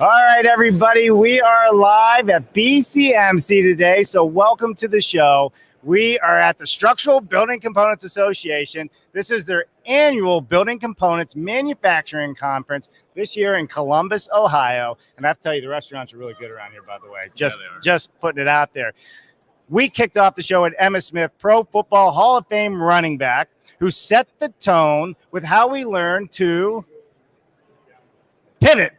All right, everybody, we are live at BCMC today, so welcome to the show. We are at the Structural Building Components Association. This is their annual Building Components Manufacturing Conference this year in Columbus, Ohio. And I have to tell you, the restaurants are really good around here, by the way. Just putting it out there. We kicked off the show with Emmitt Smith, Pro Football Hall of Fame running back, who set the tone with how we learn to pivot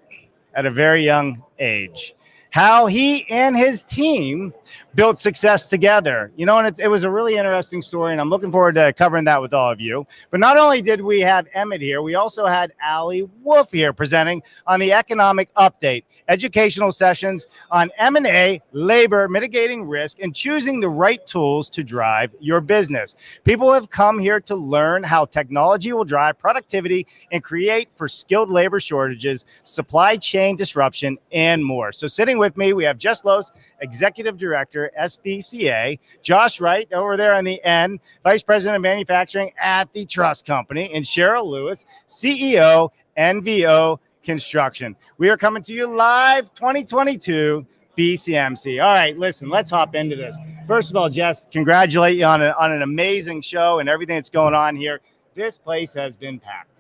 at a very young age. How he and his team built success together. You know, and it was a really interesting story, and I'm looking forward to covering that with all of you. But not only did we have Emmitt here, we also had Allie Wolf here presenting on the Economic Update, educational sessions on M&A, labor, mitigating risk, and choosing the right tools to drive your business. People have come here to learn how technology will drive productivity and create for skilled labor shortages, supply chain disruption, and more. So sitting with me, we have Jess Los, Executive Director, SBCA, Josh Wright over there on the end, Vice President of Manufacturing at the Trust Company, and Cheryl Lewis, CEO, NVO Construction. We are coming to you live 2022 BCMC. All right, listen, let's hop into this. First of all, Jess, congratulate you on an amazing show and everything that's going on here. This place has been packed.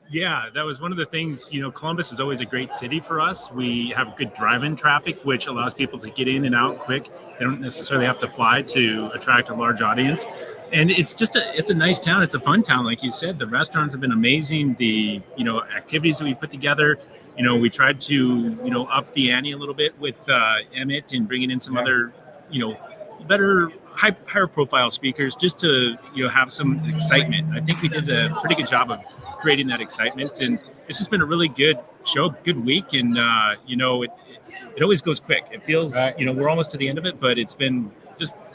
Yeah, that was one of the things, you know, Columbus is always a great city for us. We have good drive-in traffic, which allows people to get in and out quick. They don't necessarily have to fly to attract a large audience. And it's a nice town. It's a fun town. Like you said, the restaurants have been amazing. The, activities that we put together, we tried to, up the ante a little bit with Emmitt and bringing in some other, better higher profile speakers just to have some excitement. I think we did a pretty good job of creating that excitement, and it's just been a really good show, good week, and it always goes quick. It feels we're almost to the end of it, but it's been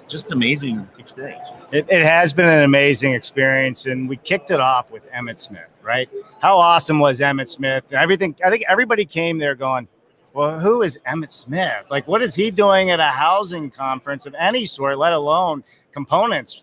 just an amazing experience. It has been an amazing experience, and we kicked it off with Emmitt Smith, right? How awesome was Emmitt Smith? I think everybody came there going, well, who is Emmitt Smith? Like, what is he doing at a housing conference of any sort, let alone components?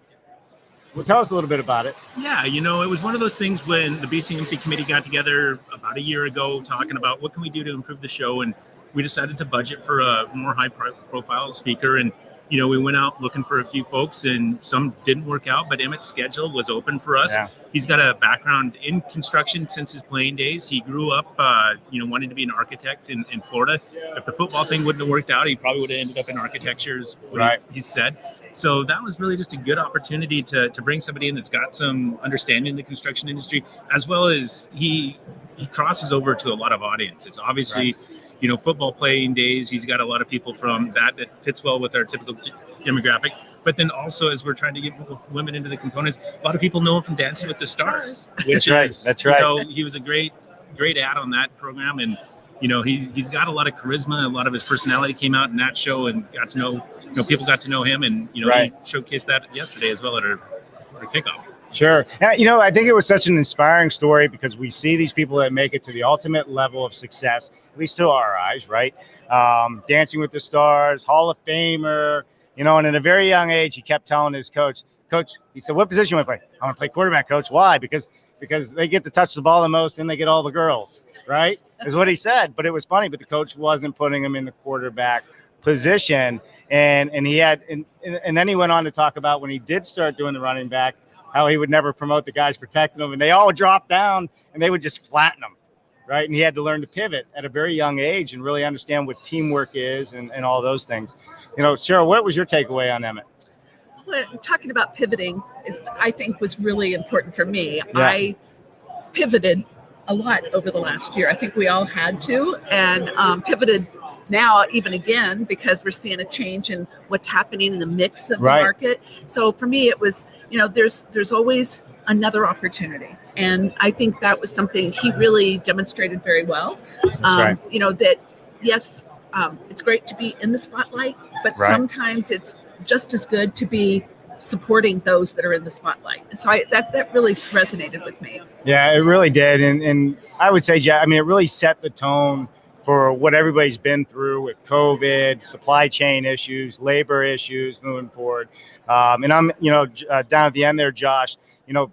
Well, tell us a little bit about it. Yeah, it was one of those things when the BCMC committee got together about a year ago talking about what can we do to improve the show, and we decided to budget for a more high-profile speaker, and we went out looking for a few folks, and some didn't work out, but Emmitt's schedule was open for us. Yeah. He's got a background in construction since his playing days. He grew up, wanting to be an architect in Florida. If the football thing wouldn't have worked out, he probably would have ended up in architecture, is what he said. So that was really just a good opportunity to bring somebody in that's got some understanding of the construction industry, as well as he crosses over to a lot of audiences. Obviously, football playing days, he's got a lot of people from that fits well with our typical demographic. But then also, as we're trying to get women into the components, a lot of people know him from Dancing with the Stars. That's right. He was a great ad on that program, and he's got a lot of charisma. A lot of his personality came out in that show, and got to know, people got to know him, and he showcased that yesterday as well at our kickoff. Sure. I think it was such an inspiring story because we see these people that make it to the ultimate level of success, at least to our eyes, right? Dancing with the Stars, Hall of Famer, and at a very young age, he kept telling his coach, he said, what position you want to play? I want to play quarterback, coach. Why? Because they get to touch the ball the most and they get all the girls, right? Is what he said. But it was funny, but the coach wasn't putting him in the quarterback position. And he had, and then he went on to talk about when he did start doing the running back, how he would never promote the guys protecting them, and they all dropped down and they would just flatten them, right? And he had to learn to pivot at a very young age and really understand what teamwork is and all those things. Cheryl, what was your takeaway on Emmitt? Well, talking about pivoting I think was really important for me. Yeah. I pivoted a lot over the last year. I think we all had to, and pivoted now even again because we're seeing a change in what's happening in the mix of the market. So for me, it was, there's always another opportunity. And I think that was something he really demonstrated very well. That yes, it's great to be in the spotlight, but sometimes it's just as good to be supporting those that are in the spotlight. And so that really resonated with me. Yeah, it really did. And I would say, it really set the tone for what everybody's been through with COVID, supply chain issues, labor issues moving forward. And I'm, down at the end there, Josh,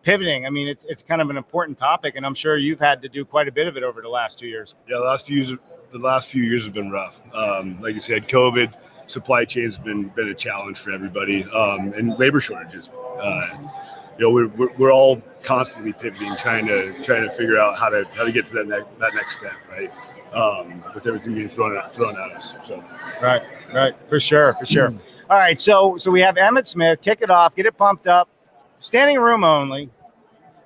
pivoting. It's kind of an important topic, and I'm sure you've had to do quite a bit of it over the last 2 years. Yeah, the last few the last few years have been rough. Like you said, COVID, supply chain's been a challenge for everybody, and labor shortages. We're all constantly pivoting, trying to figure out how to get to that next step, right? With everything being thrown at us. So right, for sure. All right, so we have Emmett Smith. Kick it off, get it pumped up, standing room only,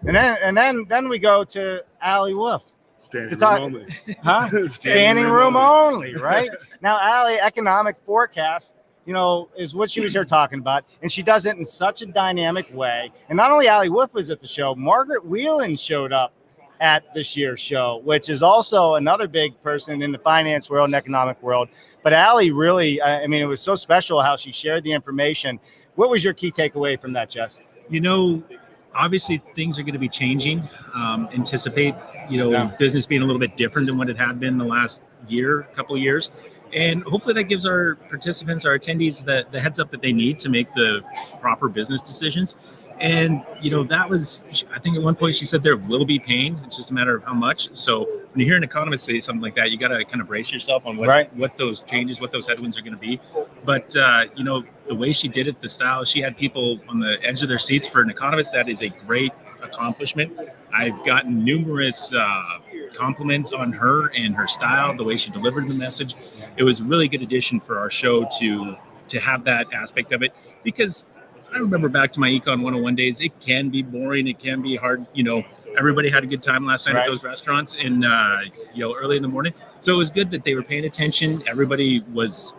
and then we go to Allie Wolf. Standing room only. Huh? Standing room only, right? Now, Allie, economic forecast, is what she was here talking about. And she does it in such a dynamic way. And not only Allie Wolf was at the show, Margaret Whelan showed up at this year's show, which is also another big person in the finance world and economic world. But Allie really, it was so special how she shared the information. What was your key takeaway from that, Jess? Obviously things are going to be changing. Anticipate, business being a little bit different than what it had been the last couple of years. And hopefully that gives our participants, our attendees, the heads up that they need to make the proper business decisions. And, that was, I think at one point she said there will be pain. It's just a matter of how much. So when you hear an economist say something like that, you got to kind of brace yourself on what those changes, what those headwinds are going to be. But, the way she did it, the style, she had people on the edge of their seats. For an economist, that is a great accomplishment. I've gotten numerous compliments on her and her style, the way she delivered the message. It was a really good addition for our show to have that aspect of it, because I remember back to my Econ 101 days, it can be boring, it can be hard. Everybody had a good time last night at those restaurants and early in the morning. So it was good that they were paying attention. Everybody was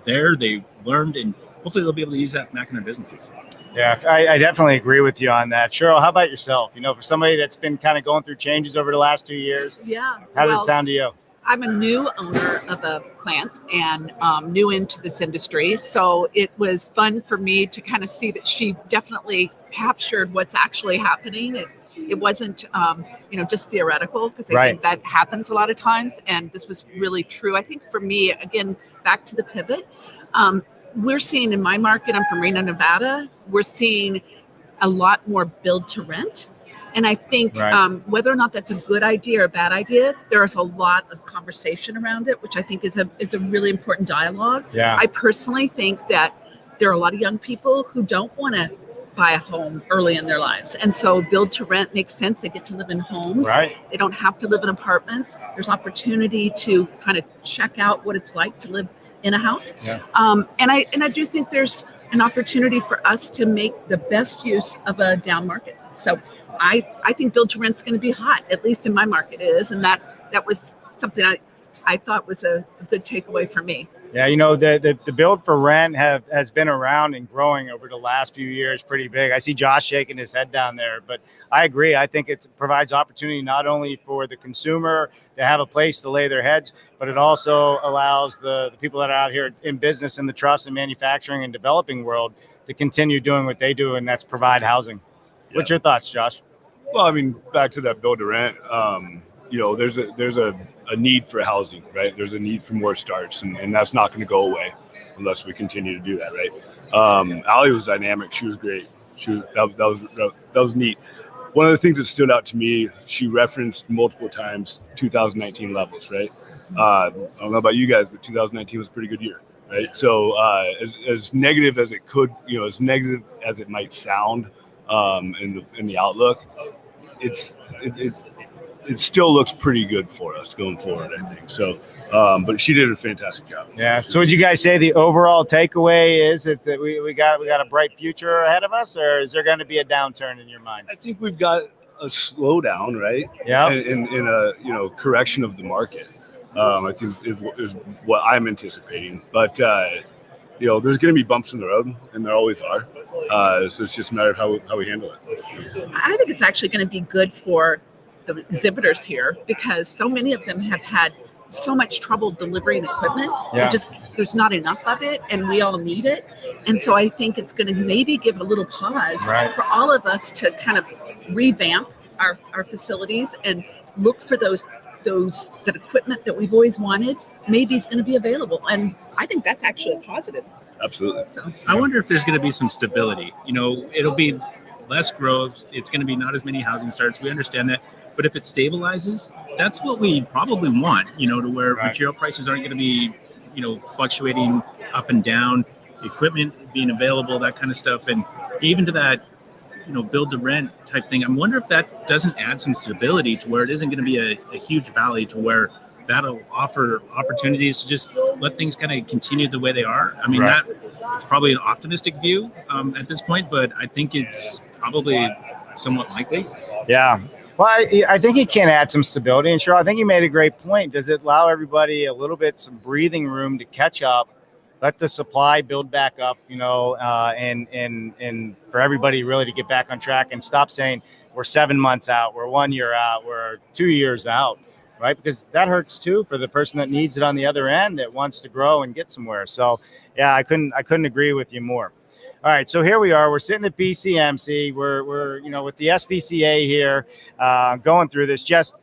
there, they learned, and hopefully they'll be able to use that back in their businesses. Yeah, I definitely agree with you on that. Cheryl, how about yourself? For somebody that's been kind of going through changes over the last 2 years. Yeah. How did it sound to you? I'm a new owner of a plant and new into this industry. So it was fun for me to kind of see that she definitely captured what's actually happening. It wasn't, just theoretical, because I think that happens a lot of times. And this was really true. I think for me, again, back to the pivot, we're seeing in my market, I'm from Reno, Nevada, we're seeing a lot more build to rent. And I think whether or not that's a good idea or a bad idea, there is a lot of conversation around it, which I think is a really important dialogue. Yeah. I personally think that there are a lot of young people who don't want to buy a home early in their lives. And so build to rent makes sense. They get to live in homes. Right. They don't have to live in apartments. There's opportunity to kind of check out what it's like to live in a house. Yeah. And I do think there's an opportunity for us to make the best use of a down market. So I think build to rent's going to be hot, at least in my market it is. And that was something I thought was a good takeaway for me. Yeah, the build for rent has been around and growing over the last few years pretty big. I see Josh shaking his head down there, but I agree. I think it provides opportunity not only for the consumer to have a place to lay their heads, but it also allows the people that are out here in business in the trust and manufacturing and developing world to continue doing what they do, and that's provide housing. Yeah. What's your thoughts, Josh? Well, back to that build to rent, there's a need for housing, right? There's a need for more starts, and that's not going to go away unless we continue to do that, right? Allie was dynamic. She was great. That was neat. One of the things that stood out to me, she referenced multiple times 2019 levels, right? I don't know about you guys, but 2019 was a pretty good year, right? So as negative as it could, as negative as it might sound in the outlook, it still looks pretty good for us going forward, I think. So, but she did a fantastic job. Yeah. So would you guys say the overall takeaway is that we got a bright future ahead of us, or is there going to be a downturn in your mind? I think we've got a slowdown, right? Yeah. In a correction of the market. I think is what I'm anticipating. But there's going to be bumps in the road, and there always are. So it's just a matter of how we handle it. I think it's actually going to be good for the exhibitors here, because so many of them have had so much trouble delivering equipment. Yeah. There's not enough of it, and we all need it. And so I think it's going to maybe give a little pause for all of us to kind of revamp our facilities and look for that equipment that we've always wanted maybe is going to be available. And I think that's actually a positive. Absolutely. So I wonder if there's going to be some stability. It'll be less growth. It's going to be not as many housing starts. We understand that. But if it stabilizes, that's what we probably want, to where Right. material prices aren't going to be, fluctuating up and down, equipment being available, that kind of stuff. And even to that, build to rent type thing. I wonder if that doesn't add some stability to where it isn't going to be a huge valley to where that'll offer opportunities to just let things kind of continue the way they are. I mean, Right. it's probably an optimistic view at this point, but I think it's probably somewhat likely. Yeah. Well, I think he can add some stability. And sure, I think you made a great point. Does it allow everybody a little bit some breathing room to catch up, let the supply build back up, and for everybody really to get back on track and stop saying we're 7 months out, we're 1 year out, we're 2 years out, right? Because that hurts too for the person that needs it on the other end that wants to grow and get somewhere. So yeah, I couldn't agree with you more. All right, so here we are. We're sitting at BCMC. We're with the SBCA here, going through this. Just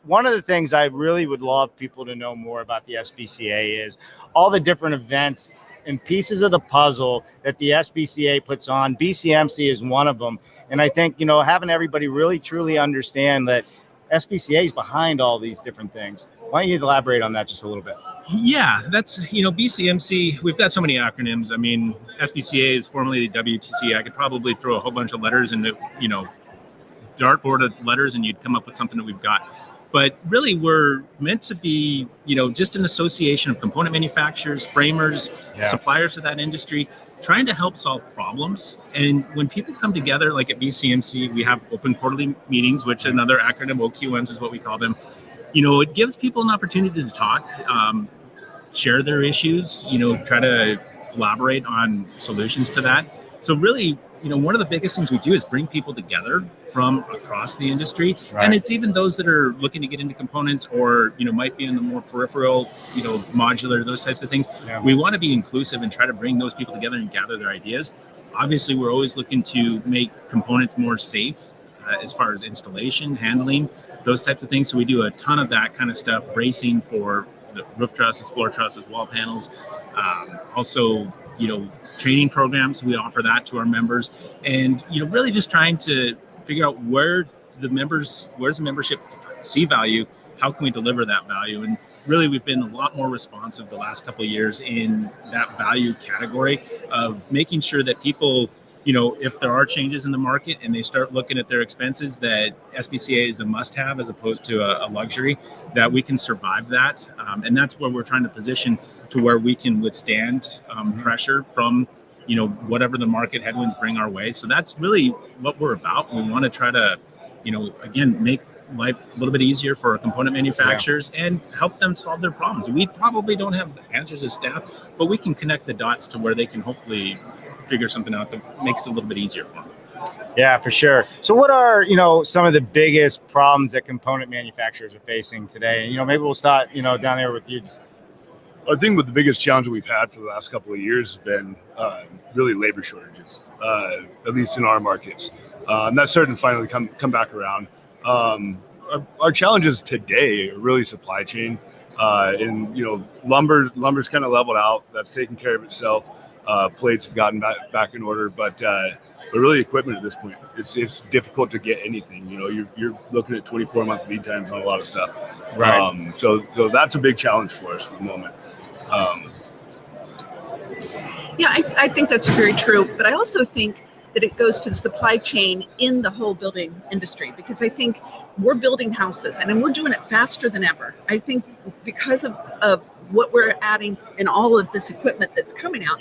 one of the things I really would love people to know more about the SBCA is all the different events and pieces of the puzzle that the SBCA puts on. BCMC is one of them, and I think having everybody really truly understand that SBCA is behind all these different things. Why don't you elaborate on that just a little bit? Yeah, that's, BCMC, we've got so many acronyms. I mean, SBCA is formerly the WTC. I could probably throw a whole bunch of letters in the, dartboard of letters and you'd come up with something that we've got. But really, we're meant to be, just an association of component manufacturers, framers, suppliers to that industry, trying to help solve problems. And when people come together, like at BCMC, we have open quarterly meetings, which another acronym, OQMs is what we call them. It gives people an opportunity to talk, share their issues, try to collaborate on solutions to that. So really, one of the biggest things we do is bring people together from across the industry. Right. And it's even those that are looking to get into components or, might be in the more peripheral, modular, those types of things. Yeah. We want to be inclusive and try to bring those people together and gather their ideas. Obviously, we're always looking to make components more safe as far as installation, handling, those types of things. So we do a ton of that kind of stuff, bracing for the roof trusses, floor trusses, wall panels. Also, training programs. We offer that to our members, and really just trying to figure out where's the membership see value, how can we deliver that value, and really we've been a lot more responsive the last couple of years in that value category of making sure that people, if there are changes in the market and they start looking at their expenses, that SBCA is a must-have as opposed to a luxury, that we can survive that, and that's where we're trying to position to where we can withstand pressure from whatever the market headwinds bring our way. So that's really what we're about. We want to try to again make life a little bit easier for our component manufacturers and help them solve their problems. We probably don't have answers as staff, but we can connect the dots to where they can hopefully figure something out that makes it a little bit easier for them. Yeah, for sure. So what are, some of the biggest problems that component manufacturers are facing today? Maybe we'll start, down there with you. I think what the biggest challenge that we've had for the last couple of years has been really labor shortages, at least in our markets. And that's starting to finally come back around. Our challenges today are really supply chain. And, lumber's kind of leveled out. That's taken care of itself. Plates have gotten back in order, but really equipment at this point, it's difficult to get anything. You're looking at 24-month lead times on a lot of stuff. Right. So that's a big challenge for us at the moment. I think that's very true. But I also think that it goes to the supply chain in the whole building industry, because I think we're building houses and we're doing it faster than ever. I think because of what we're adding and all of this equipment that's coming out,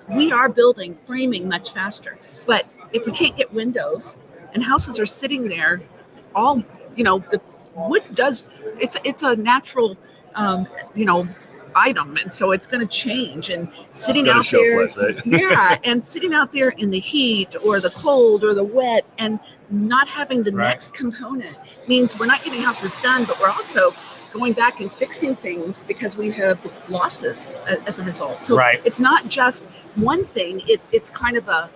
we are building framing much faster. But if we can't get windows and houses are sitting there, all, the wood does, it's a natural, item, and so it's going to change, and sitting out there, right? and sitting out there in the heat or the cold or the wet and not having the next component means we're not getting houses done, but we're also going back and fixing things because we have losses as a result. So it's not just one thing, it's kind of a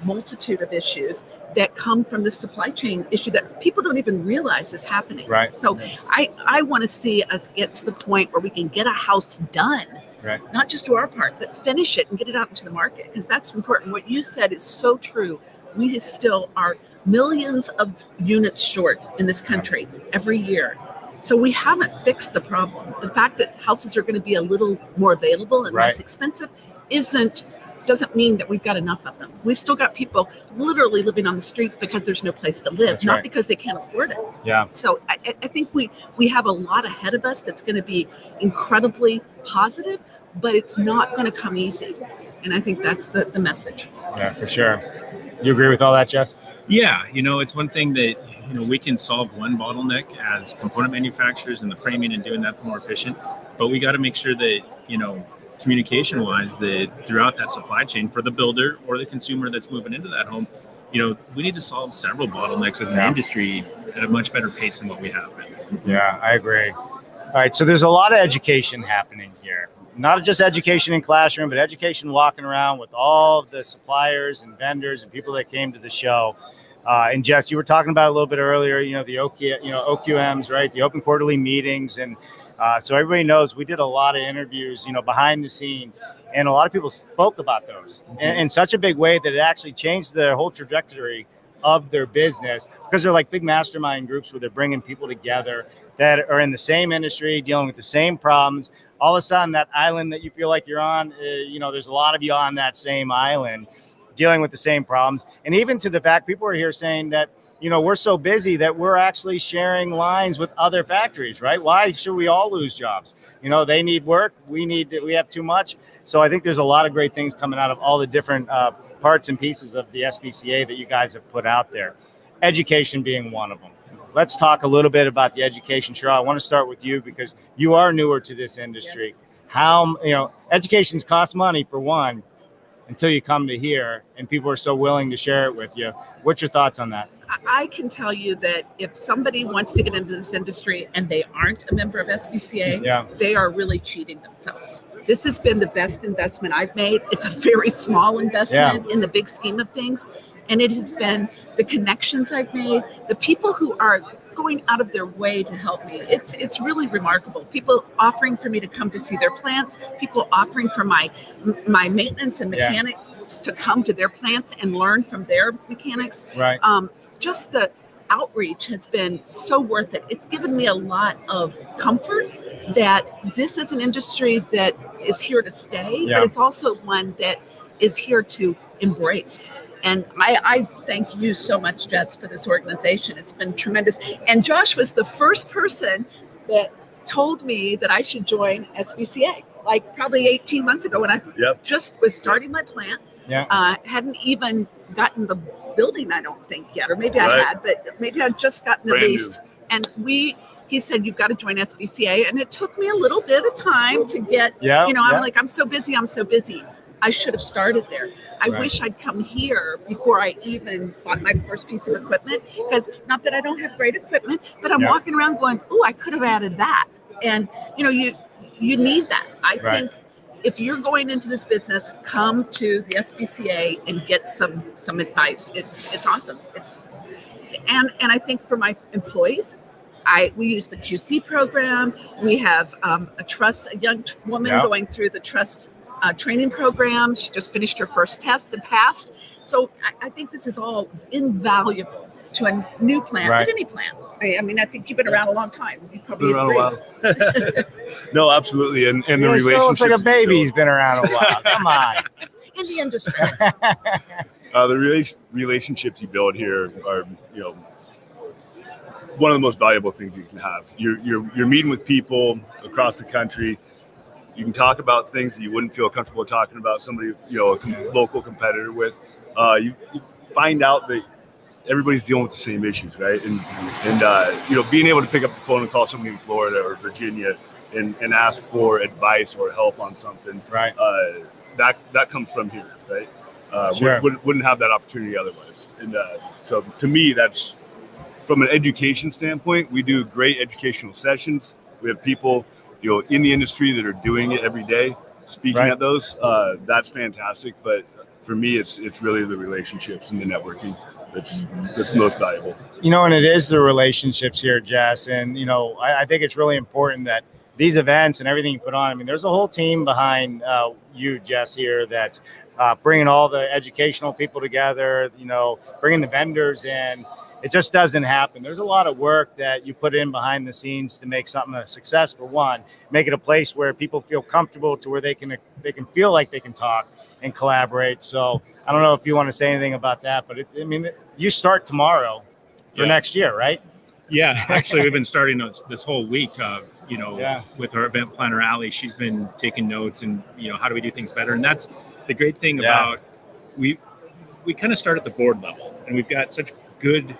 multitude of issues that come from the supply chain issue that people don't even realize is happening. Right. So I want to see us get to the point where we can get a house done, not just do our part, but finish it and get it out into the market, because that's important. What you said is so true. We still are millions of units short in this country every year. So we haven't fixed the problem. The fact that houses are going to be a little more available and less expensive doesn't mean that we've got enough of them. We've still got people literally living on the streets because there's no place to live, not because they can't afford it. Yeah. So I think we have a lot ahead of us that's going to be incredibly positive, but it's not going to come easy. And I think that's the message. Yeah, for sure. You agree with all that, Jess? Yeah, it's one thing that we can solve one bottleneck as component manufacturers and the framing and doing that more efficient, but we got to make sure that communication wise that throughout that supply chain for the builder or the consumer that's moving into that home, we need to solve several bottlenecks as an industry at a much better pace than what we have been. Yeah, I agree. All right, so there's a lot of education happening here. Not just education in classroom, but education walking around with all of the suppliers and vendors and people that came to the show. And Jess, you were talking about a little bit earlier, the OQMs, right? The open quarterly meetings. And so everybody knows we did a lot of interviews, behind the scenes. And a lot of people spoke about those in such a big way that it actually changed the whole trajectory of their business, because they're like big mastermind groups where they're bringing people together that are in the same industry, dealing with the same problems. All of a sudden, that island that you feel like you're on, there's a lot of you on that same island dealing with the same problems. And even to the fact people are here saying that, we're so busy that we're actually sharing lines with other factories, right? Why should we all lose jobs? They need work. We have too much. So I think there's a lot of great things coming out of all the different parts and pieces of the SBCA that you guys have put out there. Education being one of them. Let's talk a little bit about the education. Cheryl, I want to start with you because you are newer to this industry. Yes. How, education's cost money for one until you come to here and people are so willing to share it with you. What's your thoughts on that? I can tell you that if somebody wants to get into this industry and they aren't a member of SBCA, they are really cheating themselves. This has been the best investment I've made. It's a very small investment in the big scheme of things. And it has been the connections I've made, the people who are going out of their way to help me. It's really remarkable. People offering for me to come to see their plants, people offering for my maintenance and mechanics to come to their plants and learn from their mechanics. Right. Just the outreach has been so worth it. It's given me a lot of comfort that this is an industry that is here to stay, but it's also one that is here to embrace. And I thank you so much, Jess, for this organization. It's been tremendous. And Josh was the first person that told me that I should join SBCA, like probably 18 months ago when I just was starting my plant. Hadn't even gotten the building, I don't think yet, or maybe I had, but maybe I'd just gotten the lease. And he said, you've got to join SBCA. And it took me a little bit of time to get, I'm like, I'm so busy. I should have started there. I wish I'd come here before I even bought my first piece of equipment, because not that I don't have great equipment, but I'm walking around going, oh, I could have added that. And, you need that. I think if you're going into this business, come to the SBCA and get some advice. It's awesome. And I think for my employees, we use the QC program. We have a young woman going through the trust training program. She just finished her first test and passed. So I think this is all invaluable to a new plant, but any plant. I think you've been around a long time. You probably agree. Around a while. No, absolutely. And the relationship looks like a baby. He's been around a while. Come on. In the industry. The relationships you build here are, one of the most valuable things you can have. You're meeting with people across the country. You can talk about things that you wouldn't feel comfortable talking about somebody, a local competitor with. You find out that everybody's dealing with the same issues, right? And being able to pick up the phone and call somebody in Florida or Virginia and ask for advice or help on something, that comes from here, right? Wouldn't have that opportunity otherwise. And so to me, that's from an education standpoint. We do great educational sessions. We have people in the industry that are doing it every day, speaking at those. That's fantastic. But for me, it's really the relationships and the networking that's most valuable. And it is the relationships here, Jess. And, I think it's really important that these events and everything you put on, there's a whole team behind you, Jess, here that's bringing all the educational people together, bringing the vendors in. It just doesn't happen. There's a lot of work that you put in behind the scenes to make something a success. For one, make it a place where people feel comfortable to where they can feel like they can talk and collaborate. So I don't know if you want to say anything about that, but you start tomorrow for next year, right? Yeah, actually, we've been starting this whole week of, with our event planner, Allie. She's been taking notes and, how do we do things better? And that's the great thing about, we kind of start at the board level, and we've got such good,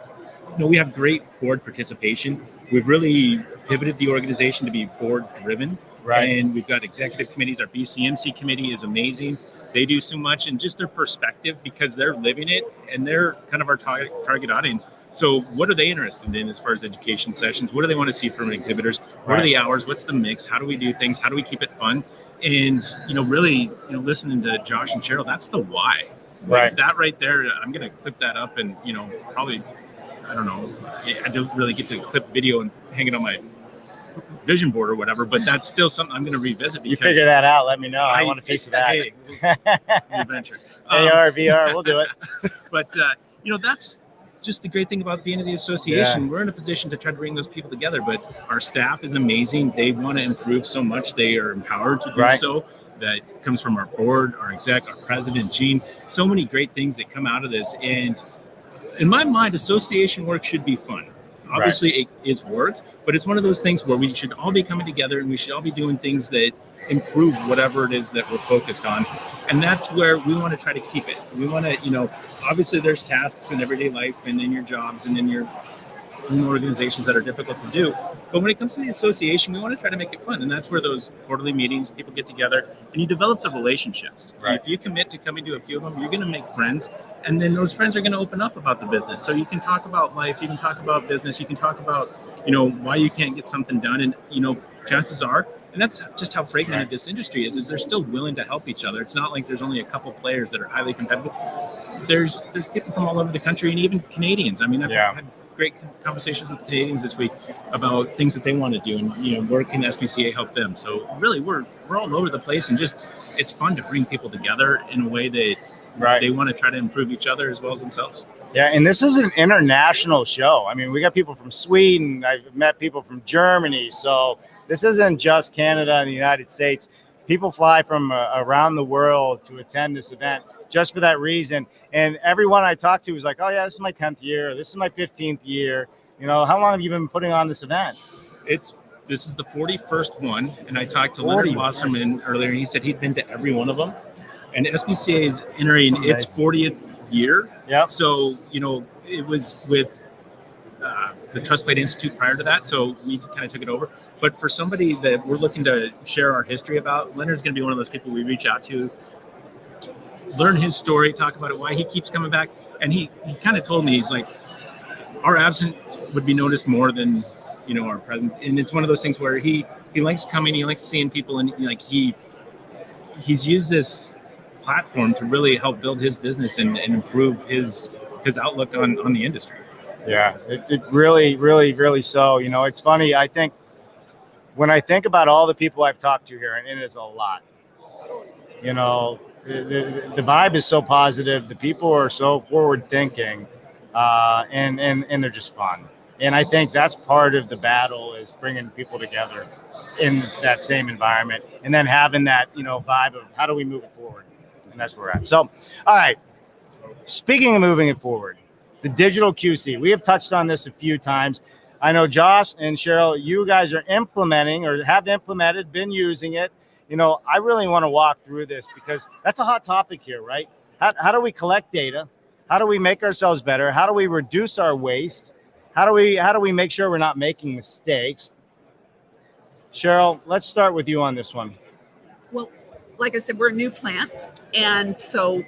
we have great board participation. We've really pivoted the organization to be board driven. Right. And we've got executive committees. Our BCMC committee is amazing. They do so much, and just their perspective, because they're living it and they're kind of our target audience. So what are they interested in as far as education sessions? What do they want to see from exhibitors? What are the hours? What's the mix? How do we do things? How do we keep it fun? And, really, listening to Josh and Cheryl, that's the why. Right. That right there, I'm going to clip that up and, probably, I don't know, I don't really get to clip video and hang it on my vision board or whatever, but that's still something I'm going to revisit. You figure that out, let me know. I want a piece of that. Hey, adventure. AR, VR, we'll do it. But, that's just the great thing about being in the association. We're in a position to try to bring those people together, but our staff is amazing. They want to improve so much. They are empowered to do so. That comes from our board, our exec, our president, Gene. So many great things that come out of this. And in my mind, association work should be fun. Obviously, it is work, but it's one of those things where we should all be coming together and we should all be doing things that improve whatever it is that we're focused on. And that's where we want to try to keep it. We want to, obviously there's tasks in everyday life and in your jobs and in your organizations that are difficult to do. But when it comes to the association, we want to try to make it fun. And that's where those quarterly meetings, people get together and you develop the relationships. Right. If you commit to coming to a few of them, you're going to make friends. And then those friends are going to open up about the business. So you can talk about life, you can talk about business, you can talk about, why you can't get something done. And, chances are, and that's just how fragmented this industry is they're still willing to help each other. It's not like there's only a couple players that are highly competitive. There's people from all over the country and even Canadians. I've had great conversations with Canadians this week about things that they want to do and, where can SBCA help them? So really we're all over the place and just, it's fun to bring people together in a way that they want to try to improve each other as well as themselves. Yeah, and this is an international show. We got people from Sweden. I've met people from Germany. So this isn't just Canada and the United States. People fly from around the world to attend this event just for that reason. And everyone I talked to was like, oh, yeah, this is my 10th year. This is my 15th year. How long have you been putting on this event? This is the 41st one. And I talked to Leonard Wasserman earlier, and he said he'd been to every one of them. And SBCA is entering its 40th year. Yeah. So, it was with the Trust Plate Institute prior to that. So we kind of took it over. But for somebody that we're looking to share our history about, Leonard's going to be one of those people we reach out to, learn his story, talk about it, why he keeps coming back. And he kind of told me, he's like, our absence would be noticed more than, our presence. And it's one of those things where he likes coming, he likes seeing people, and he's used this platform to really help build his business and improve his outlook on the industry. Yeah, it really, really, really so. It's funny. I think when I think about all the people I've talked to here, and it is a lot, the vibe is so positive. The people are so forward thinking, and they're just fun. And I think that's part of the battle is bringing people together in that same environment and then having that, vibe of how do we move it forward? And that's where we're at. So, all right. Speaking of moving it forward, the digital QC, we have touched on this a few times. I know Josh and Cheryl, you guys are implementing or have implemented, been using it. I really want to walk through this because that's a hot topic here, right? How do we collect data? How do we make ourselves better? How do we reduce our waste? How do we make sure we're not making mistakes? Cheryl, let's start with you on this one. Well, like I said, we're a new plant. And so,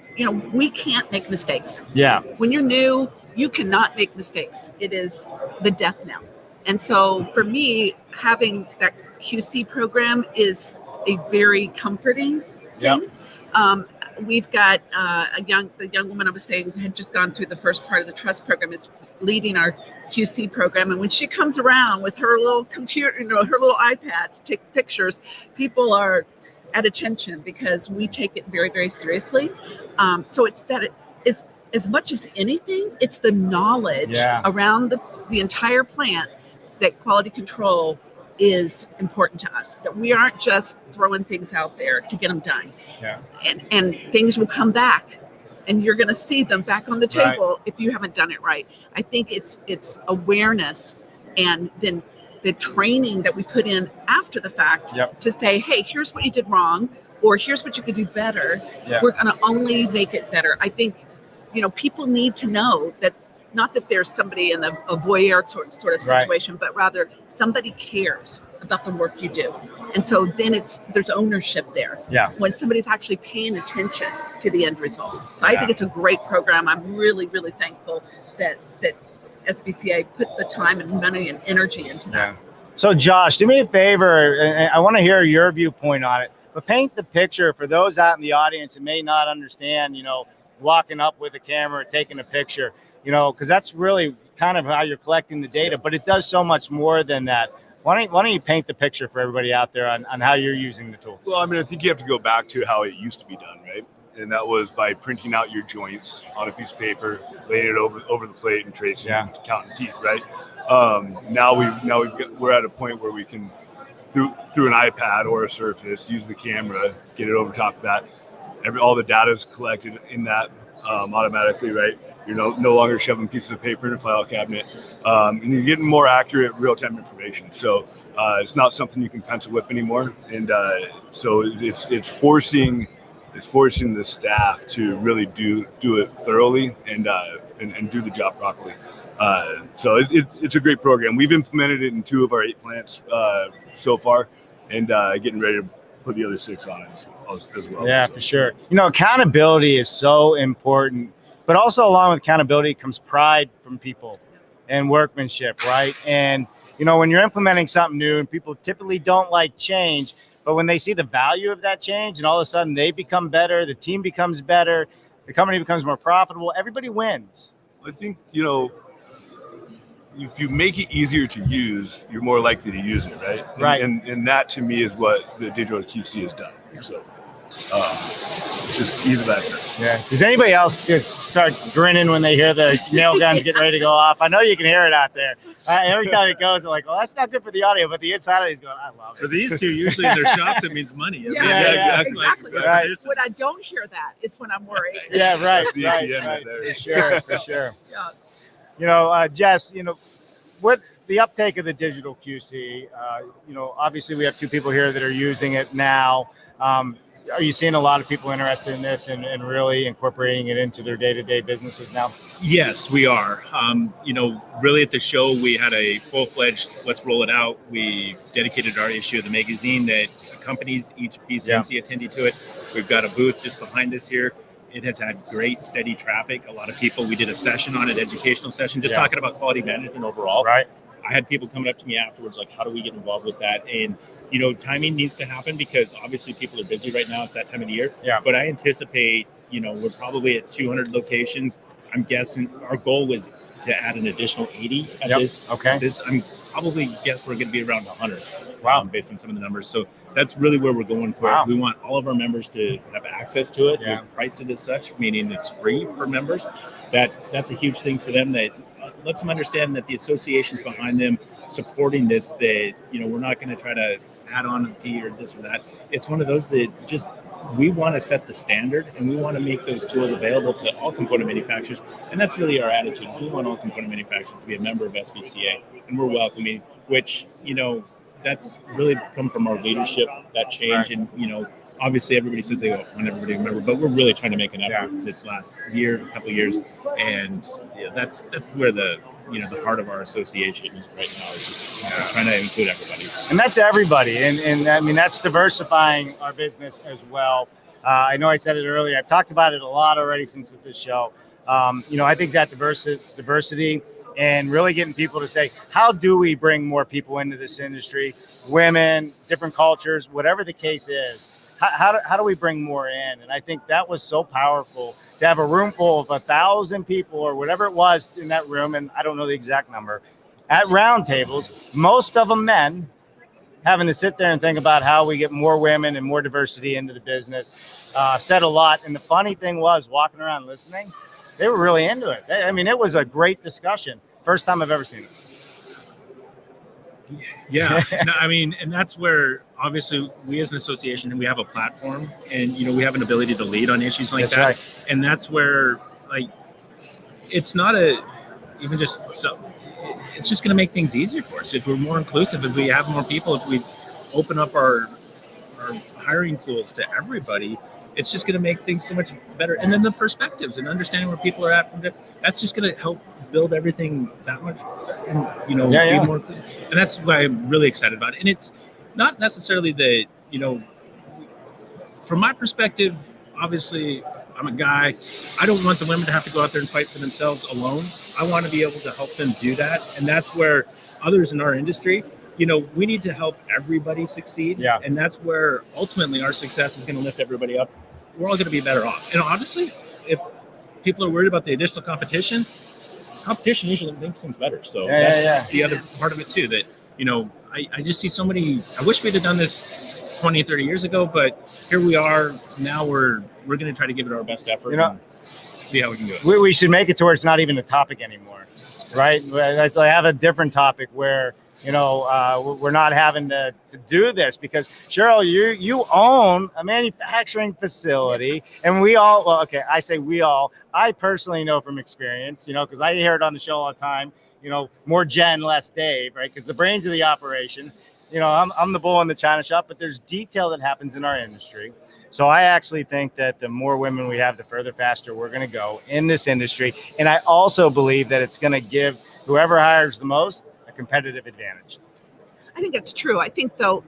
we can't make mistakes. Yeah. When you're new, you cannot make mistakes. It is the death knell. And so for me, having that QC program is a very comforting thing. Yep. We've got the young woman I was saying had just gone through the first part of the trust program is leading our QC program. And when she comes around with her little computer, her little iPad to take pictures, people are at attention because we take it very, very seriously. So it's that it is, as much as anything, it's the knowledge around the entire plant that quality control is important to us, that we aren't just throwing things out there to get them done. And things will come back, and you're going to see them back on the table if you haven't done it right. I think it's awareness, and then the training that we put in after the fact to say, hey, here's what you did wrong, or here's what you could do better. We're going to only make it better. I think, people need to know that, not that there's somebody in a voyeur sort of situation, but rather somebody cares about the work you do. And so then there's ownership there. When somebody's actually paying attention to the end result. So I think it's a great program. I'm really, really thankful that SBCA put the time and money and energy into that. So Josh, do me a favor, and I want to hear your viewpoint on it, but paint the picture for those out in the audience that may not understand, walking up with a camera, taking a picture, because that's really kind of how you're collecting the data, but it does so much more than that. Why don't you paint the picture for everybody out there on how you're using the tool? Well, I think you have to go back to how it used to be done, right? And that was by printing out your joints on a piece of paper, laying it over the plate and tracing, and counting teeth, right? Now we're at a point where we can, through an iPad or a Surface, use the camera, get it over top of that. All the data is collected in that automatically, right? You're no longer shoving pieces of paper in a file cabinet, and you're getting more accurate real-time information. So it's not something you can pencil whip anymore, and so it's forcing the staff to really do it thoroughly and do the job properly. So it's a great program. We've implemented it in 2 of our 8 plants so far, and getting ready to put the other 6 on it as well. Yeah, for sure. Accountability is so important, but also along with accountability comes pride from people and workmanship, right? And, when you're implementing something new, and people typically don't like change, but when they see the value of that change and all of a sudden they become better, the team becomes better, the company becomes more profitable, everybody wins. I think, if you make it easier to use, you're more likely to use it, right? And that to me is what the digital QC has done. So just ease of access. Does anybody else just start grinning when they hear the nail guns getting ready to go off? I know you can hear it out there. Every time it goes, they're like, well, that's not good for the audio, but the inside of it is going, I love it. For these two, usually in their shops, it means money. Exactly. Right. When I don't hear that, it's when I'm worried. Right. For sure. Jess, what the uptake of the digital QC, obviously we have 2 people here that are using it now. Are you seeing a lot of people interested in this and really incorporating it into their day-to-day businesses now? Yes, we are. Really at the show, we had a full-fledged, let's roll it out. We dedicated our issue of the magazine that accompanies each BCMC attendee to it. We've got a booth just behind us here. It has had great, steady traffic. A lot of people, we did a session on it, educational session, just talking about quality management overall. Right. I had people coming up to me afterwards, like, how do we get involved with that? And, timing needs to happen because obviously people are busy right now. It's that time of the year. But I anticipate, we're probably at 200 locations. I'm guessing our goal was to add an additional 80 at this. Okay. I'm probably guess we're going to be around 100. Based on some of the numbers. So that's really where we're going for it. We want all of our members to have access to it. We've priced it as such, meaning it's free for members. That's a huge thing for them that lets them understand that the associations behind them supporting this, that, we're not going to try to add on a fee or this or that. It's one of those that just, we want to set the standard and we want to make those tools available to all component manufacturers. And that's really our attitude is we want all component manufacturers to be a member of SBCA, and we're welcoming, which, that's really come from our leadership, that change. And, obviously everybody says they want everybody to remember, but we're really trying to make an effort this last year, a couple of years. And that's where the heart of our association is right now, is just trying to include everybody. And that's everybody. And that's diversifying our business as well. I know I said it earlier. I've talked about it a lot already since this show. I think that diversity and really getting people to say, how do we bring more people into this industry? Women, different cultures, whatever the case is. How do we bring more in? And I think that was so powerful to have a room full of 1,000 people or whatever it was in that room, and I don't know the exact number, at round tables, most of them men, having to sit there and think about how we get more women and more diversity into the business. Said a lot. And the funny thing was, walking around listening, they were really into it. I mean, it was a great discussion. First time I've ever seen it. Yeah, no, I mean, and that's where obviously we as an association, and we have a platform, and we have an ability to lead on issues like That's that. right. And that's where, like, it's not even just so. It's just going to make things easier for us if we're more inclusive, if we have more people, if we open up our hiring pools to everybody. It's just going to make things so much better. And then the perspectives and understanding where people are at from this, that's just going to help build everything that much, and, be more. And that's why I'm really excited about it. And it's not necessarily that, from my perspective, obviously I'm a guy. I don't want the women to have to go out there and fight for themselves alone. I want to be able to help them do that. And that's where others in our industry, we need to help everybody succeed. Yeah. And that's where ultimately our success is going to lift everybody up. We're all going to be better off. And honestly, if people are worried about the additional competition usually makes things better. So that's the other part of it too, that, I just see so many, I wish we'd have done this 20, 30 years ago, but here we are now. We're going to try to give it our best effort and see how we can do it. We should make it to where it's not even a topic anymore, right? I have a different topic where, we're not having to do this because Cheryl, you own a manufacturing facility, and we all, I say we all, I personally know from experience, because I hear it on the show all the time, more Jen, less Dave, right? Because the brains of the operation, I'm the bull in the china shop, but there's detail that happens in our industry. So I actually think that the more women we have, the further faster we're going to go in this industry. And I also believe that it's going to give whoever hires the most competitive advantage. I think it's true. I think, though,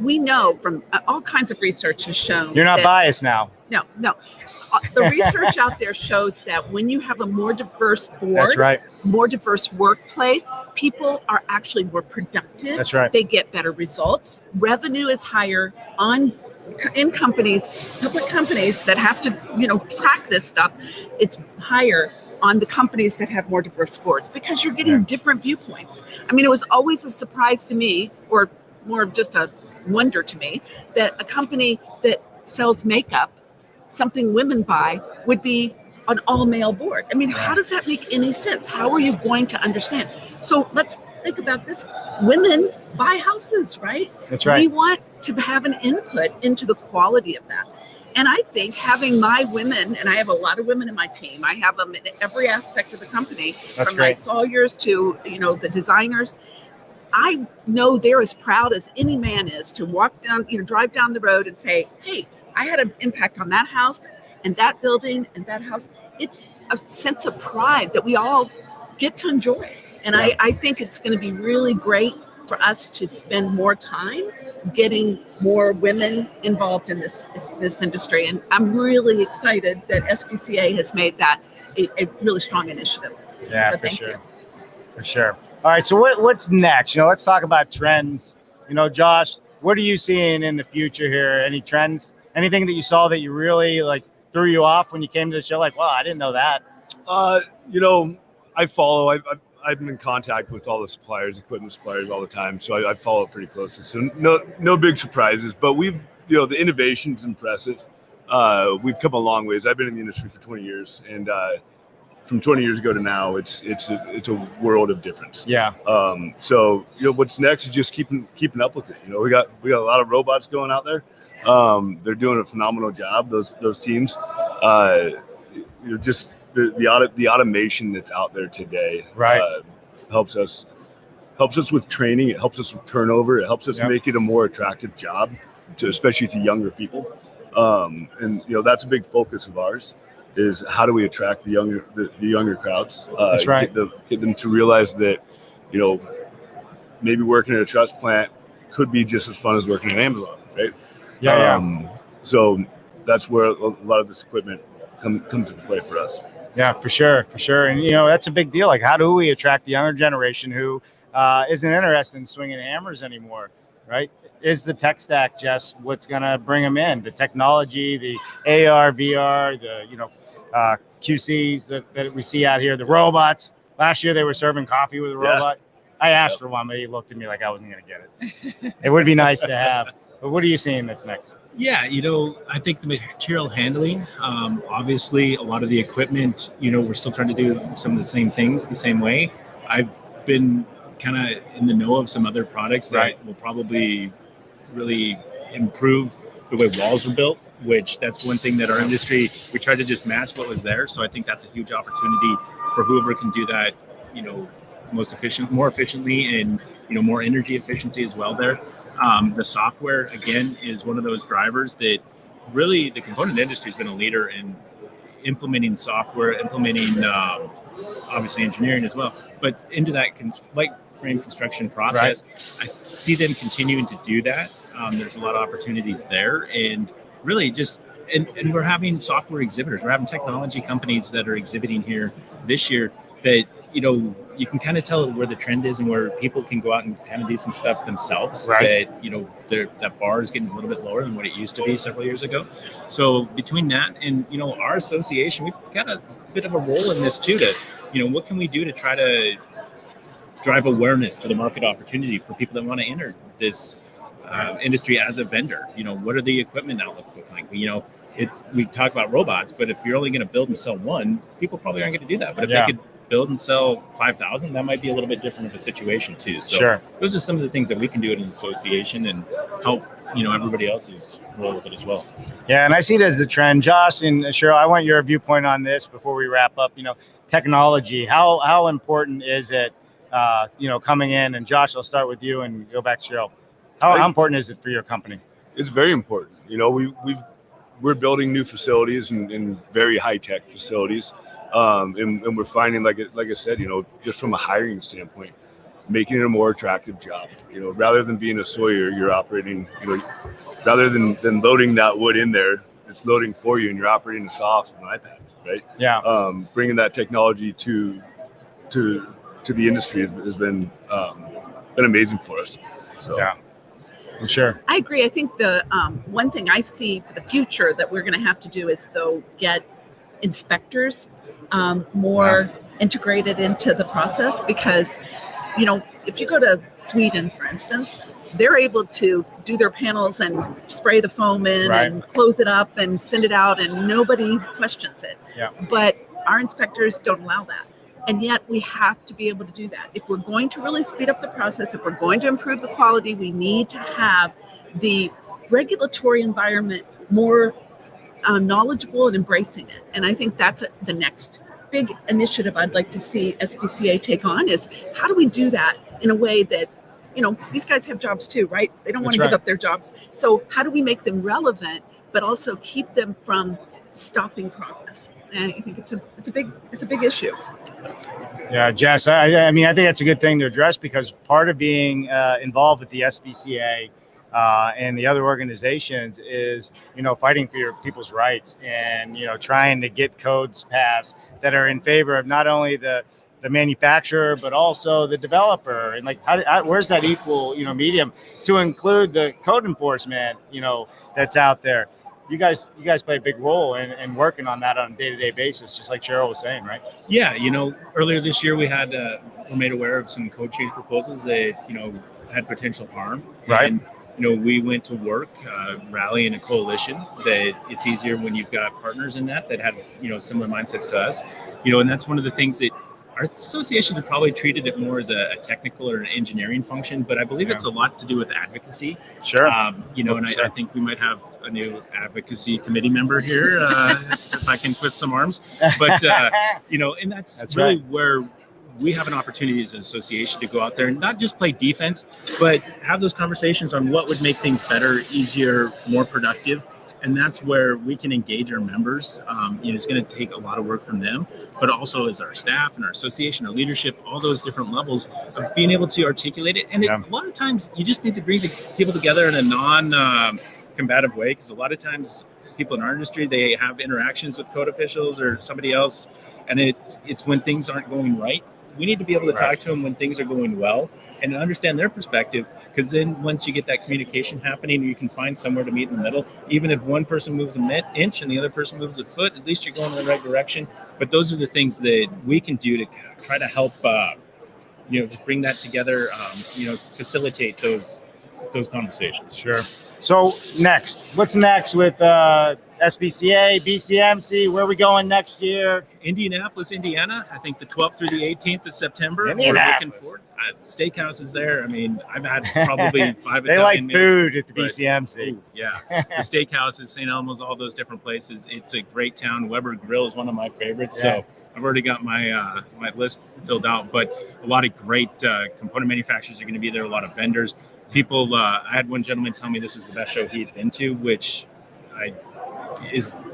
we know from all kinds of research has shown. You're not biased now. No. The research out there shows that when you have a more diverse board, that's right, more diverse workplace, people are actually more productive. That's right. They get better results. Revenue is higher in companies, public companies that have to, track this stuff. It's higher on the companies that have more diverse boards because you're getting different viewpoints. I mean, it was always a surprise to me, or more just a wonder to me, that a company that sells makeup, something women buy, would be an all-male board. I mean, how does that make any sense? How are you going to understand? So let's think about this. Women buy houses, right? That's right. We want to have an input into the quality of that. And I think having my women, and I have a lot of women in my team, I have them in every aspect of the company, from my sawyers to, the designers. I know they're as proud as any man is to walk down, drive down the road and say, hey, I had an impact on that house and that building and that house. It's a sense of pride that we all get to enjoy. And I think it's going to be really great for us to spend more time getting more women involved in this industry. And I'm really excited that SBCA has made that a really strong initiative. Yeah, so thank you. For sure. All right, so what's next? Let's talk about trends. Josh, what are you seeing in the future here? Any trends? Anything that you saw that you really threw you off when you came to the show? Wow, I didn't know that. I follow. I'm in contact with all the suppliers, equipment suppliers all the time, so I follow it pretty closely. So no big surprises, but we've, the innovation is impressive. We've come a long ways. I've been in the industry for 20 years, and from 20 years ago to now, it's a world of difference. Yeah. So what's next is just keeping up with it. We got a lot of robots going out there. They're doing a phenomenal job. Those teams. Just the automation that's out there today, right, helps us with training. It helps us with turnover. It helps us make it a more attractive job, especially to younger people. And that's a big focus of ours, is how do we attract the younger crowds? That's right. Get them to realize that maybe working at a truss plant could be just as fun as working at Amazon, right? Yeah. So that's where a lot of this equipment comes into play for us. Yeah, for sure. And, that's a big deal. How do we attract the younger generation who isn't interested in swinging hammers anymore, right? Is the tech stack just what's going to bring them in? The technology, the AR, VR, the, QCs that we see out here, the robots. Last year they were serving coffee with a robot. I asked for one, but he looked at me like I wasn't going to get it. It would be nice to have. But what are you seeing that's next? Yeah, I think the material handling, obviously a lot of the equipment, we're still trying to do some of the same things the same way. I've been kind of in the know of some other products that will probably really improve the way walls are built, which that's one thing that our industry, we tried to just match what was there. So I think that's a huge opportunity for whoever can do that, more efficiently and, more energy efficiency as well there. The software, again, is one of those drivers that really the component industry has been a leader in implementing software, obviously engineering as well, but into that light frame construction process. I see them continuing to do that. There's a lot of opportunities there, and really just, and we're having software exhibitors. We're having technology companies that are exhibiting here this year that, you can kind of tell where the trend is and where people can go out and kind of do some stuff themselves. That, that bar is getting a little bit lower than what it used to be several years ago. So between that and, our association, we've got a bit of a role in this too, to, what can we do to try to drive awareness to the market opportunity for people that want to enter this industry as a vendor? What are the equipment outlook look like? We talk about robots, but if you're only going to build and sell one, people probably aren't going to do that. But if they could build and sell 5,000, that might be a little bit different of a situation too. So those are some of the things that we can do in an association and help, everybody else's role with it as well. Yeah, and I see it as the trend. Josh and Cheryl, I want your viewpoint on this before we wrap up. Technology, how important is it, coming in? And Josh, I'll start with you and go back to Cheryl. How important is it for your company? It's very important. We're building new facilities and very high-tech facilities. And we're finding, like I said, just from a hiring standpoint, making it a more attractive job. Rather than being a sawyer, you're operating, rather than loading that wood in there, it's loading for you and you're operating the saw off of an iPad, right? Yeah. Bringing that technology to the industry has been amazing for us. So. Yeah. Sure. I agree. I think the one thing I see for the future that we're going to have to do is, get inspectors more integrated into the process, because, if you go to Sweden, for instance, they're able to do their panels and spray the foam in and close it up and send it out, and nobody questions it. Yeah. But our inspectors don't allow that. And yet we have to be able to do that. If we're going to really speed up the process, if we're going to improve the quality, we need to have the regulatory environment more knowledgeable and embracing it. And I think that's the next big initiative I'd like to see SBCA take on, is how do we do that in a way that, these guys have jobs too, right? They don't want to give up their jobs. So how do we make them relevant, but also keep them from stopping progress? And I think it's a big issue. Yeah, Jess, I mean, I think that's a good thing to address, because part of being involved with the SBCA and the other organizations is, fighting for your people's rights and, trying to get codes passed that are in favor of not only the manufacturer, but also the developer. And where's that equal, medium to include the code enforcement, that's out there. You guys play a big role in working on that on a day-to-day basis, just like Cheryl was saying, right? Yeah, earlier this year we had were made aware of some code change proposals that had potential harm, right? And we went to work rallying a coalition that it's easier when you've got partners in that have similar mindsets to us, and that's one of the things that our association had probably treated it more as a technical or an engineering function, but I believe it's a lot to do with advocacy. Sure. And I think we might have a new advocacy committee member here, if I can twist some arms. But, and that's really where we have an opportunity as an association to go out there and not just play defense, but have those conversations on what would make things better, easier, more productive. And that's where we can engage our members. It's going to take a lot of work from them, but also as our staff and our association, our leadership, all those different levels of being able to articulate it. And a lot of times you just need to bring the people together in a non-combative way, because a lot of times people in our industry, they have interactions with code officials or somebody else, and it's when things aren't going right. We need to be able to talk to them when things are going well and understand their perspective, because then once you get that communication happening, you can find somewhere to meet in the middle. Even if one person moves an inch and the other person moves a foot, at least you're going in the right direction. But those are the things that we can do to try to help just bring that together, facilitate those conversations. Sure. So what's next with SBCA, BCMC? Where are we going next year? Indianapolis, Indiana. I think the 12th through the 18th of September. We're looking forward. Steakhouse is there. I mean, I've had probably 5 They Italian like meals, food at the but- BCMC. Ooh, yeah. The steakhouses, St. Elmo's, all those different places. It's a great town. Weber Grill is one of my favorites. Yeah. So I've already got my my list filled out. But a lot of great component manufacturers are going to be there. A lot of vendors. People. I had one gentleman tell me this is the best show he'd been to, which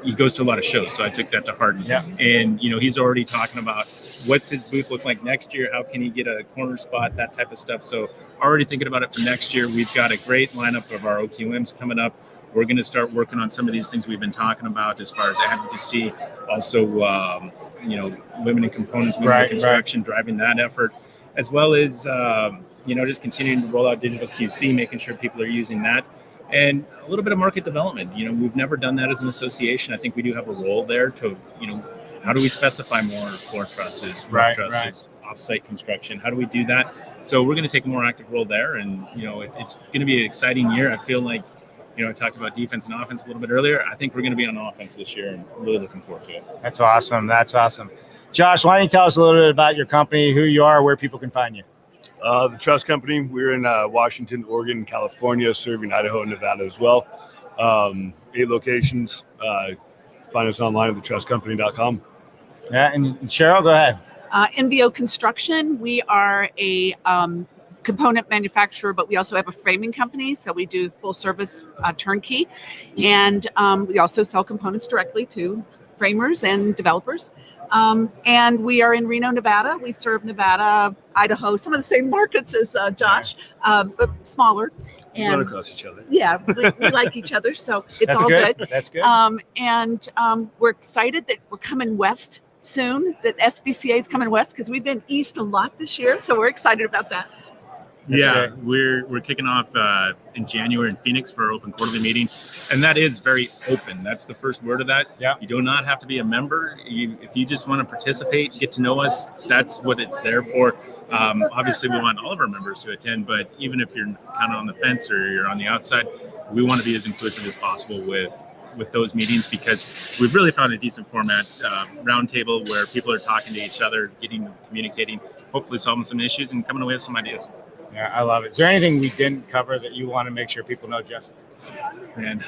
he goes to a lot of shows, so I took that to heart. Yeah. And he's already talking about what's his booth look like next year, how can he get a corner spot, that type of stuff. So already thinking about it for next year. We've got a great lineup of our OQMs coming up. We're going to start working on some of these things we've been talking about as far as advocacy, also women in components, women in construction, driving that effort, as well as just continuing to roll out digital QC, making sure people are using that. And a little bit of market development. We've never done that as an association. I think we do have a role there to, how do we specify more floor trusses, roof trusses, off-site construction? How do we do that? So we're going to take a more active role there. And, it's going to be an exciting year. I feel like, I talked about defense and offense a little bit earlier. I think we're going to be on offense this year and really looking forward to it. That's awesome. Josh, why don't you tell us a little bit about your company, who you are, where people can find you? The Trust Company, we're in Washington, Oregon, California, serving Idaho and Nevada as well. 8 locations. Find us online at thetrustcompany.com. Yeah, and Cheryl, go ahead. NVO Construction, we are a component manufacturer, but we also have a framing company, so we do full service turnkey. And we also sell components directly to framers and developers. And we are in Reno, Nevada. We serve Nevada, Idaho, some of the same markets as Josh, but smaller. We run across each other. Yeah, we like each other, so it's That's all good. That's good. And we're excited that we're coming west soon, that SBCA is coming west, because we've been east a lot this year, so we're excited about that. Yeah, we're kicking off in January in Phoenix for our open quarterly meeting, and that is very open. That's the first word of that. Yeah. You do not have to be a member. If you just want to participate, get to know us, that's what it's there for. Obviously, we want all of our members to attend, but even if you're kind of on the fence or you're on the outside, we want to be as inclusive as possible with those meetings, because we've really found a decent format, roundtable, where people are talking to each other, communicating, hopefully solving some issues and coming away with some ideas. Yeah, I love it. Is there anything we didn't cover that you want to make sure people know, Jesse? Man,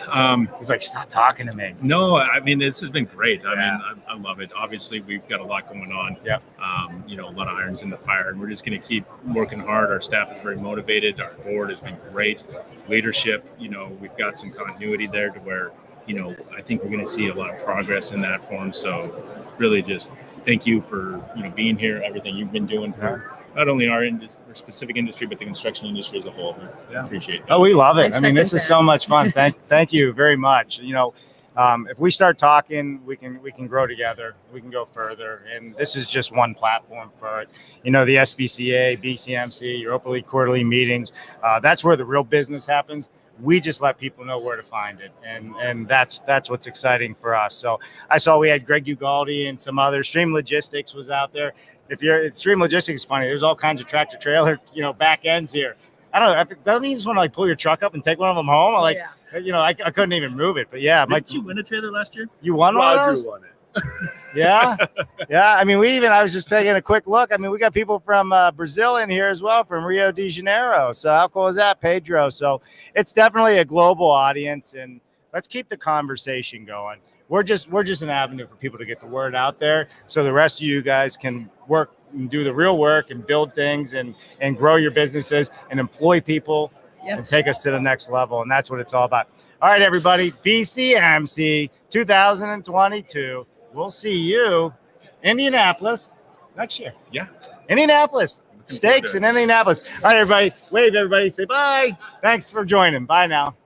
He's like, stop talking to me. no, I mean, this has been great. I mean, I love it. Obviously, we've got a lot going on. Yeah. A lot of irons in the fire, and we're just going to keep working hard. Our staff is very motivated. Our board has been great. Leadership, we've got some continuity there to where, I think we're going to see a lot of progress in that form. So really just thank you for, being here, everything you've been doing for not only our specific industry, but the construction industry as a whole. I appreciate it. Oh, we love it. I I mean, this is so much fun. Thank you very much. If we start talking, we can grow together. We can go further. And this is just one platform for it. The SBCA, BCMC, your Open League quarterly meetings. That's where the real business happens. We just let people know where to find it, and that's what's exciting for us. So I saw we had Greg Ugaldi and some other. Stream Logistics was out there. If you're Stream Logistics, is funny. There's all kinds of tractor trailer, back ends here. I don't know. Don't you just want to pull your truck up and take one of them home? I couldn't even move it. But yeah, Didn't you win a trailer last year? You won one of those? Won it. Yeah. I mean, I was just taking a quick look. I mean, we got people from Brazil in here as well, from Rio de Janeiro. So how cool is that, Pedro? So it's definitely a global audience, and let's keep the conversation going. We're just an avenue for people to get the word out there, so the rest of you guys can work and do the real work and build things and grow your businesses and employ people and take us to the next level. And that's what it's all about. All right, everybody, BCMC 2022. We'll see you Indianapolis next year. Yeah. Indianapolis. Steaks in Indianapolis. All right, everybody. Wave, everybody. Say bye. Thanks for joining. Bye now.